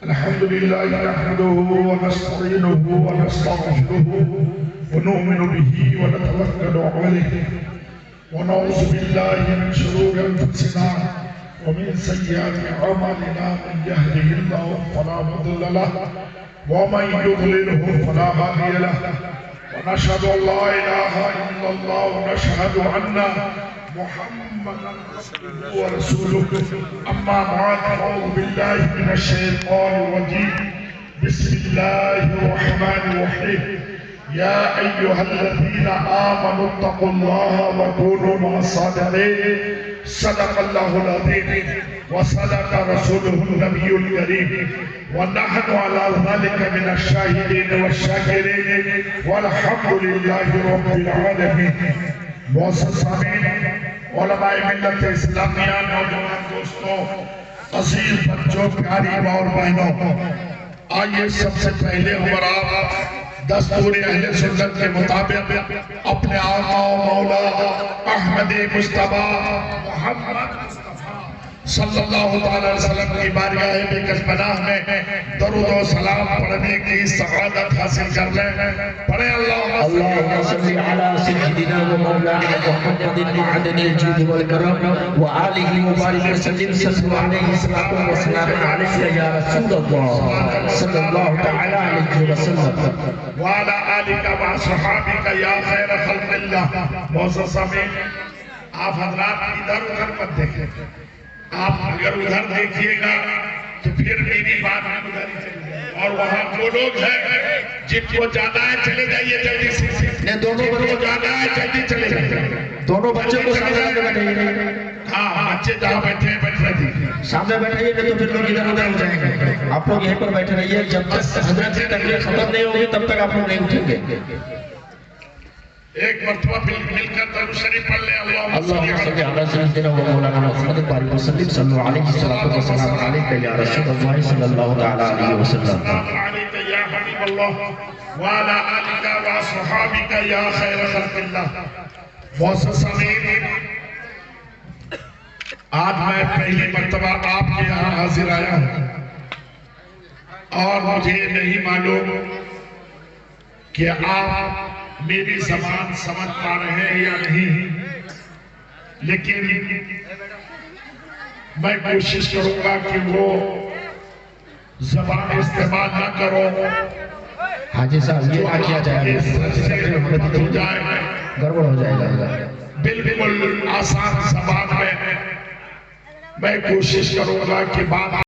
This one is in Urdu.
الحمد لله نحمده ونستعينه ونستغفره ونؤمن به ونتوكل عليه ونعوذ بالله من شرور أنفسنا ومن سيئات أعمالنا من يهده الله فلا مضل له ومن يضلله فلا هادي له ونشهد أن لا إله إلا الله ونشهد أن محمدا عبده ورسوله أما بعد أعوذ بالله من الشيطان الرجيم بسم الله الرحمن الرحيم يا أيها الذين آمنوا اتقوا الله وكونوا مع الصادقين صدق الله العظيم وصدق رسوله النبي الكريم ونحن على ذلك من الشاهدين والشاكرين والحمد لله رب العالمين. معزز سامعین، علماء ملت اسلامیہ، نوجوان دوستوں، عزیز بچوں، پیاری ماں اور بہنوں، آئیے سب سے پہلے ہمارا دستور اہل سنت کے مطابق اپنے آقا و مولا احمد مصطفیٰ محمد صلی اللہ علیہ وسلم کی بارگاہ بے پناہ میں درود و سلام پڑھنے کی سعادت حاصل کر لیں. پڑھیں اللہم صلی علی سیدنا و مولانا محمد معدن الجود والکرم وآلہ مبارک وسلم صلی علیہ وسلم علیہ یا رسول اللہ صلی اللہ تعالی علیہ وسلم وعلی آلک و صحابک یا خیر خلق اللہ. معزز سامعین، آپ حضرات ادھر ادھر مت دیکھیں. آپ اگر ادھر دیکھئے گا تو پھر میری بات ادھر ہی چلے جائے. اور وہاں جو لوگ ہیں جن کو جانا ہے چلے جائیے جلدی سے. دونوں بچوں کو جانا ہے جلدی چلے جائیے. دونوں بچوں کو سامنے بیٹھائیے. ہاں بچے جہاں بیٹھے ہیں بیٹھ رہے تھے سامنے بیٹھائیے نہیں تو پھر لوگ ادھر ادھر ہو جائیں گے. آپ لوگ یہیں پر بیٹھے رہیے. جب تک حضرت کی تقریر ختم نہیں ہوگی تب تک آپ لوگ نہیں اٹھیں گے. ایک مرتبہ مل کر درود شریف پڑھ لیں. اللہم صلی علی سیدنا و مولانا محمد وآلہ وسلم صلی علیہ وسلم علیک یا رسول اللہ صلی اللہ علیہ وسلم علیک یا حبیب اللہ وعلی آلک و صحابک یا خیر خلق اللہ. معزز سامعین، آج میں پہلی مرتبہ آپ کے یہاں حاضر آیا ہوں اور مجھے نہیں معلوم کہ آپ میری زبان سمجھ پا رہے ہیں یا نہیں، لیکن میں کوشش کروں گا کہ وہ زبان استعمال نہ کرو. حاجی صاحب یہ نہ کیا جائے گڑبڑ ہو جائے گا. بالکل آسان زبان میں میں کوشش کروں گا کہ بات